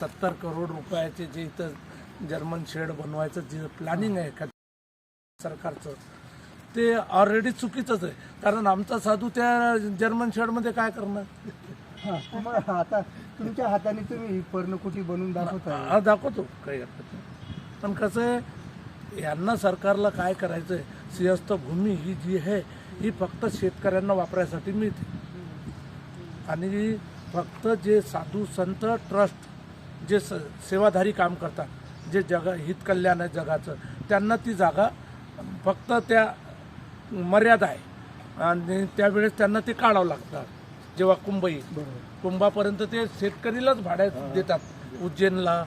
70 करोड रुपयाचे जे इथं जर्मन शेड बनवायचं जे प्लॅनिंग आहे का सरकारचं ते ऑलरेडी चुकीचंच आहे. कारण आमचा साधू त्या जर्मन शेडमध्ये काय करणार? आता तुमच्या हाताने तुम्ही पर्णकुटी बनवून दाखवता. हा दाखवतो, काही हरकत नाही. पण कसं आहे, यांना सरकारला काय करायचं आहे, सिंहस्थ भूमी ही जी आहे ही फक्त शेतकऱ्यांना वापरायसाठी मिळते आणि फक्त जे साधू संत ट्रस्ट जे सेवाधारी काम करतात, जे हित कल्याण आहे जगाचं, त्यांना ती जागा फक्त त्या मर्यादा आहे आणि त्यावेळेस त्यांना ते काढावं लागतात. जेव्हा कुंभ येईल कुंभापर्यंत ते शेतकरीलाच भाड्यात देतात. उज्जैनला,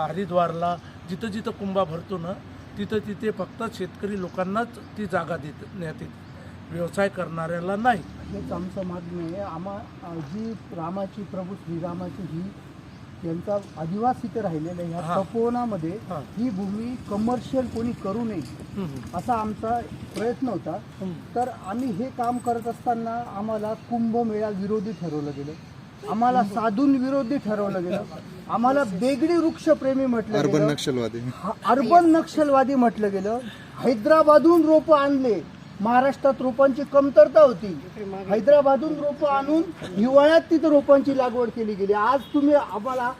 हरिद्वारला, जिथं जिथं कुंभा भरतो ना तिथं तिथे फक्त शेतकरी लोकांनाच ती जागा देण्यात येते, व्यवसाय करणाऱ्याला नाही. हेच आमचं मागणी आहे. जी रामाची, प्रभू श्रीरामाची ही यांचा आदिवास इथे राहिलेला आहे ह्या तपोवनामध्ये, ही भूमी कमर्शियल कोणी करू नये असा आमचा प्रयत्न होता. तर आम्ही हे काम करत असताना आम्हाला कुंभमेळा विरोधी ठरवलं गेलं, आम्हाला साधून विरोधी ठरवलं गेलं, आम्हाला बेगडी वृक्षप्रेमी म्हटलं गेलं, अर्बन नक्षलवादी म्हटलं गेलं. हैदराबादहून रोपं आणले, महाराष्ट्रात रोपांची कमतरता होती, हैदराबादहून रोपं आणून हिवाळ्यात तिथं रोपांची लागवड केली गेली. आज तुम्ही आम्हाला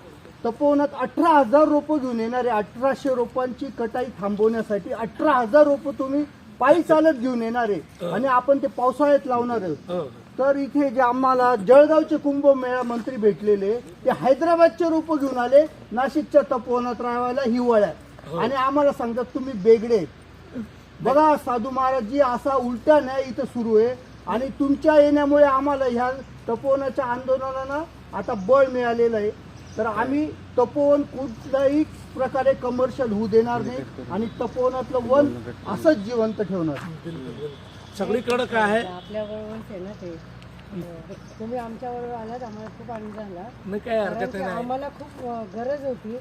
तपोवनात 18,000 रोपं घेऊन येणारे, 1800 रोपांची कटाई थांबवण्यासाठी 18,000 रोपं तुम्ही पायी चालत घेऊन येणारे आणि आपण ते पावसाळ्यात लावणार आहोत. तर इथे जे आम्हाला जळगावचे कुंभमेळा मंत्री भेटलेले ते हैदराबादचे रोपं घेऊन आले नाशिकच्या तपोवनात राहायला हिवाळ्यात आणि आम्हाला सांगतात तुम्ही बेगडे. बघा साधू महाराज जी असा उलटा न्याय इथं सुरू आहे आणि तुमच्या येण्यामुळे आम्हाला ह्या तपोवनाच्या आंदोलनाला आता बळ मिळालेलं आहे. तर आम्ही तपोवन कुठल्याही प्रकारे कमर्शियल होऊ देणार नाही आणि तपोवनातलं वन असंच जिवंत ठेवणार. सगळीकडे काय आहे, आपल्याबरोबर आहे ना ते तुम्ही आमच्याबरोबर आलात, आम्हाला खूप आनंद झाला. नाही काय हरकत नाही. आम्हाला खूप गरज होती,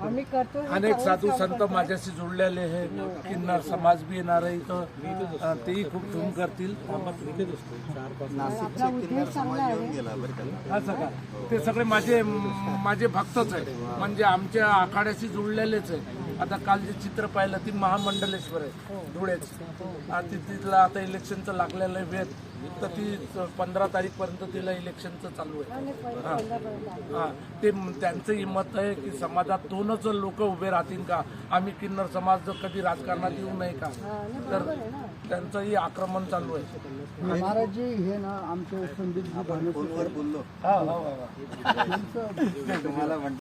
आम्ही करतो. अनेक साधू संत माझ्याशी जोडलेले आहे, किन्नर समाज बी येणार आहे इथं, तेही खूप धूम करतील. आपला उद्देश चांगला आहे. असं का, ते सगळे माझे भक्तच आहे, म्हणजे आमच्या आखाड्याशी जोडलेलेच आहे. आता काल जे चित्र पाहिलं ती महामंडलेश्वर आहे धुळ्याची, तिथलं आता इलेक्शनचं लागलेलं आहे वेळ, तर ती 15 तारीखपर्यंत तिला इलेक्शनचं चालू आहे. हां, ते त्यांचंही मत आहे की समाजात 2च लोक उभे राहतील का, आम्ही किन्नर समाज कधी राजकारणात येऊ नये का, तर त्यांचंही आक्रमण चालू आहे. महाराजजी हे ना आमचे संदीप जी भानुसकर बोललो.